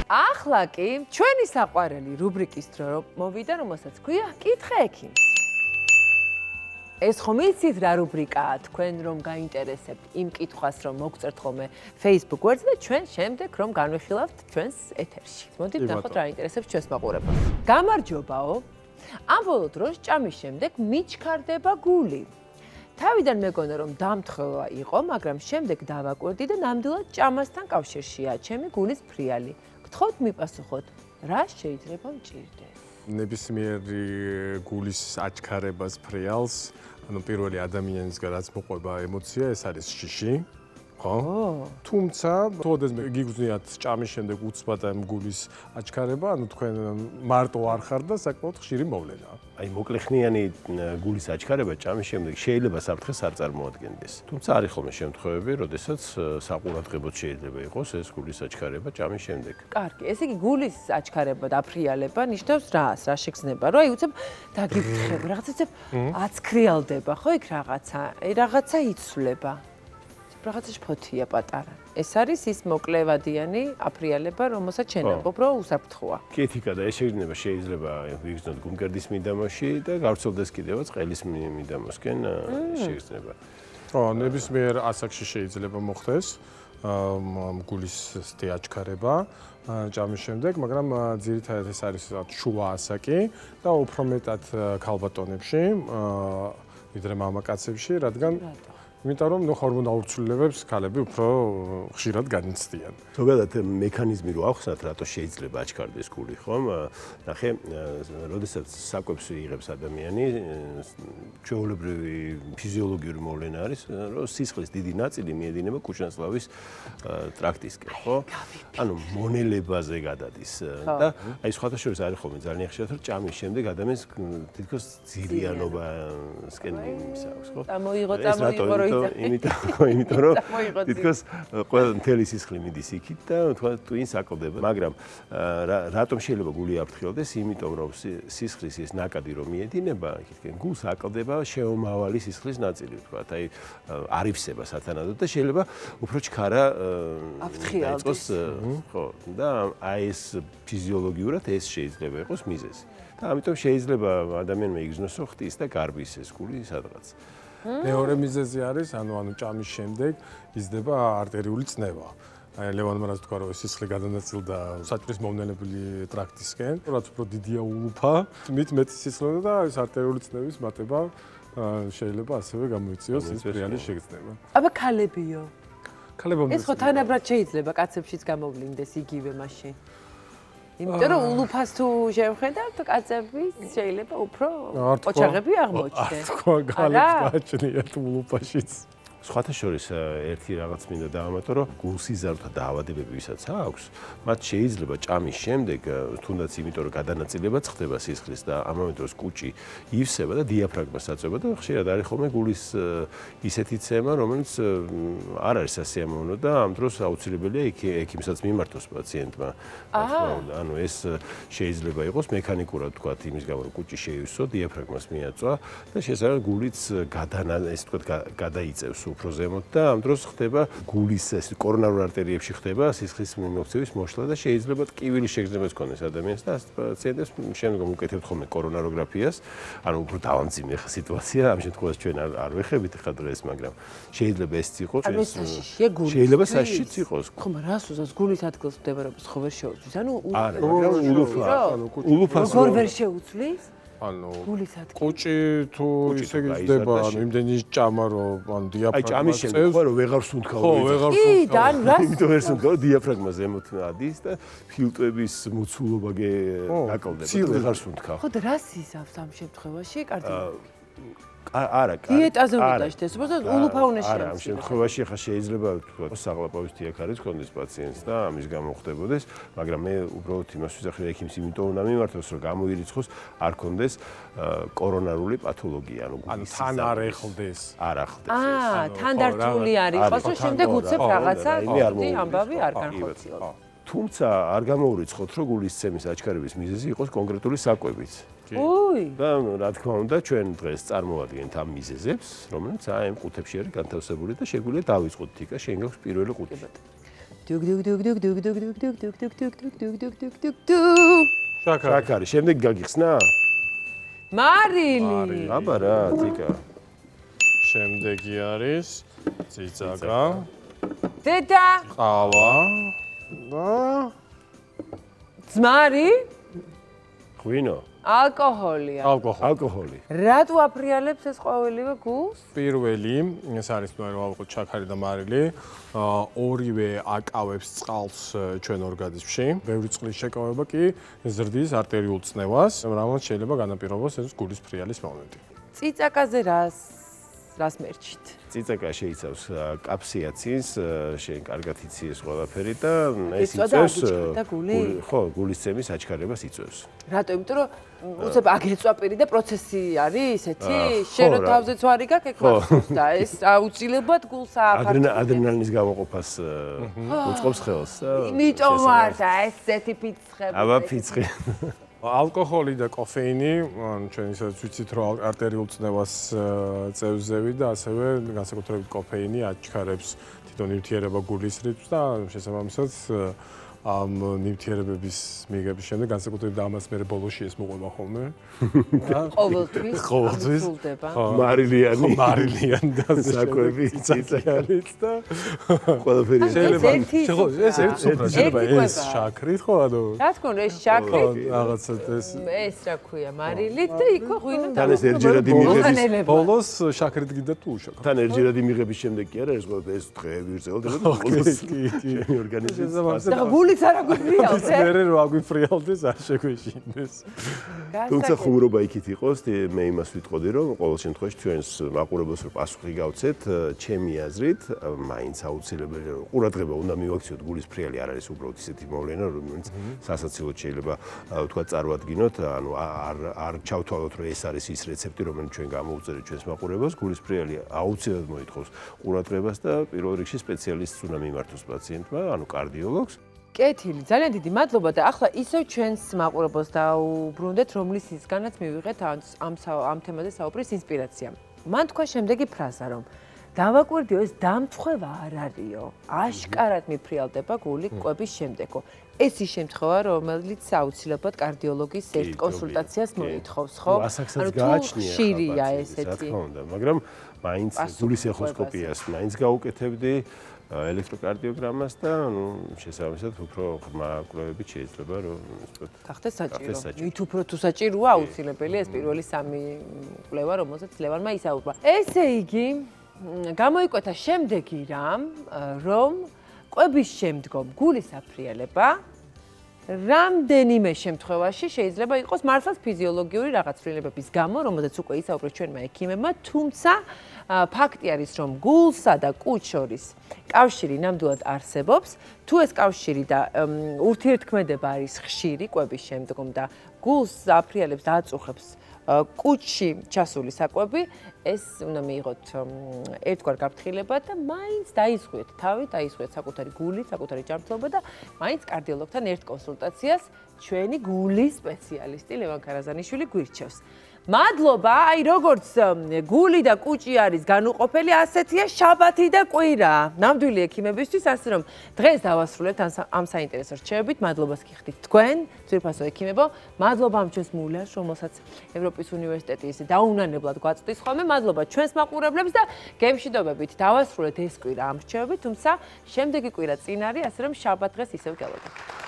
ახლა კი ჩვენი საყვარელი რუბრიკის დრო მოვიდა, რომელსაც ქვია კითხე ექიმს. ეს ხომ იცით რა რუბრიკაა, თქვენ რომ გაინტერესებთ იმ კითხვას, რომ მოგწერთ ხოლმე Facebook გვერდზე და ჩვენ შემდეგ რომ განვიხილავთ ჩვენს ეთერში. მოდით ნახოთ რა ინტერესებს ჩვენს მაყურებელს. გამარჯობაო. ამ ბოლო დროს ჭამის შემდეგ მიჩქარდება გული. თავიდან მეგონა რომ დამთხევა იყო, მაგრამ შემდეგ დავაკვირდი და ნამდვილად ჭამასთან კავშირშია ჩემი გულის ფრიალი. გთხოვთ მიპასუხოთ, რა შეიძლება მჭირდეს? ნებისმიერი გულის აჩქარებას ფრიალს, ანუ პირველი ადამიანისგან რაც მოყვება ემოცია, ეს არის შიში. ხო? თუმცა, თოდესმე გიგრძნიათ ჭამის შემდეგ უცბად ამ გულის აჩქარება, ანუ თქვენ მარტო არ ხარ და საკმაოდ ხშირი მოვლენა. აი მოკლეხნიანი გულის აჩქარება ჭამის შემდეგ შეიძლება საფრთხეს არ წარმოადგენდეს. თუმცა არის ხოლმე შემთხვევები, როდესაც საყურადღებოდ შეიძლება იყოს ეს გულის აჩქარება ჭამის შემდეგ. კარგი, ესე იგი გულის აჩქარება და ფრიალება ნიშნავს რას? რა შეგრძნება? რომ აი უცებ დაგიფრთხება, რაღაცა აცქრიალდება, ხო იქ რაღაცა, რაღაცა იცვლება. რაღაცა ფოთია პატარა. ეს არის ის მოკლევადიანი აფრიალება, რომელსაც შენ ამბობ, რომ უსაფრთხოა. კეთიკა და ეს შეიძლება ვიგრძნოთ გუმგერდის მიდამოში და გავრცელდეს კიდევაც ყელის მიდამოსკენ შეიძლება. ხო, ნებისმიერ ასაკში შეიძლება მოხდეს გულის აჩქარება ჭამის შემდეგ, მაგრამ ძირითადად ეს არის შუა ასაკი და უფრო მეტად ქალბატონებში, ვიდრე მამაკაცებში, რადგან იმიტომ რომ ჰორმონაურცვლილებებს ქალები უფრო ხშირად განიცდიან. ზოგადად მექანიზმი რო ახსნათ, რატო შეიძლება აჩქარდეს გული, ხომ? ნახე, როდესაც საკვებს იღებს ადამიანი, ჩვეულებრივი ფიზიოლოგიური მოვლენა არის, რომ სისხლის დიდი ნაწილი მიედინება კუჭნაწლავის ტრაქტისკენ, ხო? ანუ მონელებაზე გადადის და აი სხვათა შორის არის ხოლმე ძალიან ხშირად, რომ ჭამის შემდეგ ადამიანს თითქოს ძილიანობასკენ მიმისავს, ხო? წამოიღო იმიტომ რომ თითქოს ყველა მთელი სისხლი მიდის იქით და twins აკლდება, მაგრამ რატომ შეიძლება გული აფრთხილდეს? იმიტომ რომ სისხლის ეს ნაკადი რომ მიედინება, იქითკენ გულს აკლდება შეომავალი სისხლის ნაწილი, ვთქვათ, აი არიფსება სათანადოდ და შეიძლება უფრო ჩქარა აფრთხილდეს. ხო, და აი ეს ფიზიოლოგიურად ეს შეიძლება იყოს მიზეზი. და ამიტომ შეიძლება ადამიანმა იგრძნოს, რომ ხტის და გარბის ეს გული სადღაც. მეორე მიზეზი არის, ანუ ჭამის შემდეგ იზრდება არტერიული წნევა. აი ლევანმა რაც თქვა, რომ სისხლი გადანაწილდა საჭმლის მომნელებელი ტრაქტისკენ, რაც უფრო დიდია ულუფა, მით მეტი სისხლი და ეს არტერიული წნევის მატება შეიძლება ასევე გამოიწვიოს ეს ფრიალის შეგრძნება. აბა ქალებიო? ქალებამდე ეს ხო თანაბრად შეიძლება კაცებშიც გამოვლინდეს იგივე მაშინ. იმიტომ რომ ულუფას თუ შევხედავთ, კაცები შეიძლება უფრო ოჩაღები აღმოჩნდეს. თქვა ქალებს გააჩნიათ ულუფაშიც. სხვათა შორის ერთი რაღაც მინდა დავამატო, რომ გულსიზარდთა დაავადებები ვისაც აქვს, მათ შეიძლება ჭამის შემდეგ, თუნდაც იმიტომ რომ გადანაწილებაც ხდება სისხლის და ამავე დროს კუჭი ივსება და დიაფრაგმა საწვევა და ხშირად არის ხოლმე გულის ისეთი ცემა, რომელიც არ არის სასიამოვნო და ამ დროს აუცილებელია ექიმსაც მიმართოს პაციენტმა. ანუ ეს შეიძლება იყოს მექანიკურად ვთქვათ, იმის გამო რომ კუჭი შეივსო, დიაფრაგმას მიაწვა და შესაძლოა გულიც გადაიწევს უფრო ზემოთ და ამ დროს ხდება გულის ეს კორონარულ არტერიებში ხდება სისხლის მიმოქცევის მოშლა და შეიძლება ტკივილის შეგრძნებაც ქონდეს ადამიანს და პაციენტებს შემდგომ უკეთებთ ხოლმე კორონაროგრაფიას, ანუ უფრო დავამძიმე ხა სიტუაცია, ამ შემთხვევაში ჩვენ არ ვეხებით ხა დღეს, მაგრამ შეიძლება ეს იყოს შეიძლება საშიშიც იყოს. ხომ რას უზავს გულის ადგილს მდებარეობას ხო ვერ შეუცვლის? ანუ ულუფას როგორ ვერ შეუცვლის? ანუ გულის ადგილი. კუჭი თუ ისე გიზრდება, ანუ იმდენი ჭამა რომ დიაფრაგმა აი ჭამის შემდეგ ხო რომ ვეღარ სუნთქავ. ხო, ვეღარ სუნთქავ. და ან რას? იმიტომ ვერ სუნთქავ, დიაფრაგმა ზემოთ ადის და ფილტვების მოცულობა გაკლდება და ვეღარ სუნთქავ. ხო და რას იზავს ამ შემთხვევაში კარდინალი? არა, დიეტაზე უნდა დაждდეს, უბრალოდ ულუფა უნდა არა, ამ შემთხვევაში ხა შეიძლება თქვა საღლაპავის დიაქარიც ქონდეს პაციენტს და ამის გამო ხდებოდეს, მაგრამ მე უბრალოდ იმას ვიზახი ექიმს, იმიტომ უნდა მიმართოს, რომ გამოირიცხოს არ ქონდეს კორონარული პათოლოგია, ანუ თან არ ეხლდეს. არ ახლდეს. თან დარწმული არ იყოს, რომ შემდეგ უცებ რაღაცა ამბავი არ განხორციელოს. თუმცა არ გამოურიცხოთ, რომ გულის ცემის აჩქარების მიზეზი იყოს კონკრეტული საკვებიც. და რა თქმა უნდა, ჩვენ დღეს წარმოვადგენთ ამ მიზეზებს, რომელიც ამ ყუთებში არის განთავსებული და შეგვიძლია დავიწყოთ თიკა, შენ გაქვს პირველი ყუთი. დუგ დუგ დუგ დუგ დუგ დუგ დუგ დუგ დუგ დუგ დუგ დუგ დუგ დუგ დუგ დუგ შაქარი. შემდეგ გაგიხსნა? მარილი. აბა რა, თიკა. შემდეგი არის ციცაკა, დედა. ყავა და ძმარი. ღვინო. ალკოჰოლია. ალკოჰოლი. რატო აფრიალებს ეს ყოველივე გულს? პირველი, ეს არის ნუ ავიღოთ შაქარი და მარილი, ორივე აკავებს წყალს ჩვენ ორგანიზმში. ბევრი წყლის შეკავება კი ზრდის არტერიულ წნევას, რამაც შეიძლება განაპირობოს ეს გულის ფრიალის მომენტი. ციცაკაზე რას მერჩით? ციცაკა შეიცავს კაფსიაცინს, შენ კარგად იცი ეს ყველაფერი და ეს იწვევს იწვევს და გული? ხო, გულის ცემის აჩქარებას იწვევს. რატო? იმიტომ რომ უცებ აქ ეწვა პირი და პროცესი არის ესეთი? შენ რო თავზეც ვარი გაქვს ეგ მახსოვს და ეს აუცილებლად გულს ააფართოვებს. ადრენალინის გამოყოფას უწყობს ხელს. იმიტომ არ და ესეთი ფიცხები. აბა ფიცხი. ალკოჰოლი და კოფეინი, ჩვენ ისაც ვიცით, რომ არტერიულ წნევას წევსები და ასევე განსაკუთრებით კოფეინი აჩქარებს თვითონ ნივთიერება გულის რიტმს და შესაბამისად ამ ნივთიერებების მიღების შემდეგ განსაკუთრებით ამას მე ბოლოში ეს მოყვება ხოლმე. ყოველთვის სრულდება. მარილიანი და საკვები ციცაკით და ყველაფერი შეიძლება ეს ერთ სუფრა შეიძლება ეს შაქრით ხო ანუ რა თქმა უნდა ეს შაქრით რაღაცა ეს რა ქვია მარილით და იქვე ღვინო თან ეს ერთჯერადი მიღების ბოლოს შაქრით გინდა თუ უშაქრით თან ერთჯერადი მიღების შემდეგ კი არა ეს ყველა ეს დღეები ვრცელდება და ბოლოს კი ორგანიზმის და გულიც არ აგვიფრიალს მე რო აგვიფრიალდეს არ შეგვეშინდეს თუმცა ხუმრობა იქით იყოს მე იმას ვიტყოდი რომ ყოველ შემთხვევაში ჩვენს მაყურებელს რო პასუხი გავცეთ ჩემი აზრით მაინც აუცილებელი რომ ყურადღება უნდა მივაქციოთ გულის ფრიალი არ არის უბრალოდ ისეთი მოვლენა რომელიც სასაცილოდ შეიძლება თქვა წარვადგინოთ ანუ არ ჩავთვალოთ რომ ეს არის ის რეცეპტი რომელიც ჩვენ გამოუწერეთ ჩვენს მაყურებელს გულის ფრიალი აუცილებლად მოითხოვს ყურადღებას და პირველ რიგში სპეციალისტს უნდა მიმართოს პაციენტმა ანუ კარდიოლოგს კეთილი, ძალიან დიდი მადლობა და ახლა ისევ ჩვენს მაყურებელს დაუბრუნდეთ, რომლისგანაც მივიღეთ ამ თემაზე საუბრის ინსპირაცია. მან თქვა შემდეგი ფრაზა, რომ დავაკვირდიო ეს დამწხვევა არ არისო. აშკარად მიფრიალდება გული კვების შემდეგო. ეს ის შემთხვევა, რომელიც აუცილებლად კარდიოლოგის ერთ კონსულტაციას მოითხოვს, ხო? ასაკსაც გააჩნია ხშირია ესეთი. მაგრამ მაინც გულის ეხოსკოპიას მაინც გაუკეთებდი ელექტროკარდიოგრამას და ანუ შესაბამისად უფრო ღრმა კვლევებით შეიძლება რომ გახდეს საჭირო. მით უფრო თუ საჭიროა აუცილებელი ეს პირველი სამი კვლევა რომელსაც ლევანმა ისაუბრა. ესე იგი გამოიკვეთა შემდეგი რამ რომ კვების შემდგომ გულის აფრიალება რამდენიმე შემთხვევაში შეიძლება იყოს მართლაც ფიზიოლოგიური რაღაც ცვლილებების გამო, რომელზეც უკვე ისაუბრეთ ჩვენმა ექიმებმა, თუმცა ფაქტი არის, რომ გულსა და კუჭს შორის კავშირი ნამდვილად არსებობს. თუ ეს კავშირი და ურთიერთქმედება არის ხშირი კვების შემდგომ და გულს აფრიალებს და აწუხებს კუჭში ჩასული საკვები, ეს უნდა მიიღოთ ერთგვარ გაფრთხილება და მაინც დაისხვიეთ თავი, დაისხვიეთ საკუთარი გული, საკუთარი ჯანმრთელობა და მაინც კარდიოლოგთან ერთ კონსულტაციას ჩვენი გულის სპეციალისტი ლევან ქარაზანიშვილი გვირჩევს. მადლობა, აი როგორც გული და კუჭი არის განუყოფელი, ასეთია შაბათი და კვირა. ნამდვილი ექიმებისთვის, ასე რომ დღეს დავასრულებთ ამ საინტერესო რჩევებით. მადლობას გიხდით თქვენ, ძვირფასო ექიმებო. მადლობა ამ ჩვენს მულას, რომელსაც ევროპის უნივერსიტეტი ისე დაუნანებლად გვაწვდის ხოლმე. მადლობა ჩვენს მაყურებლებს და გემშვიდობებით დავასრულეთ ეს კვირა ამ რჩევებით, თუმცა შემდეგი კვირა წინ არის, ასე რომ შაბათ დღეს ისევ გელოდებით.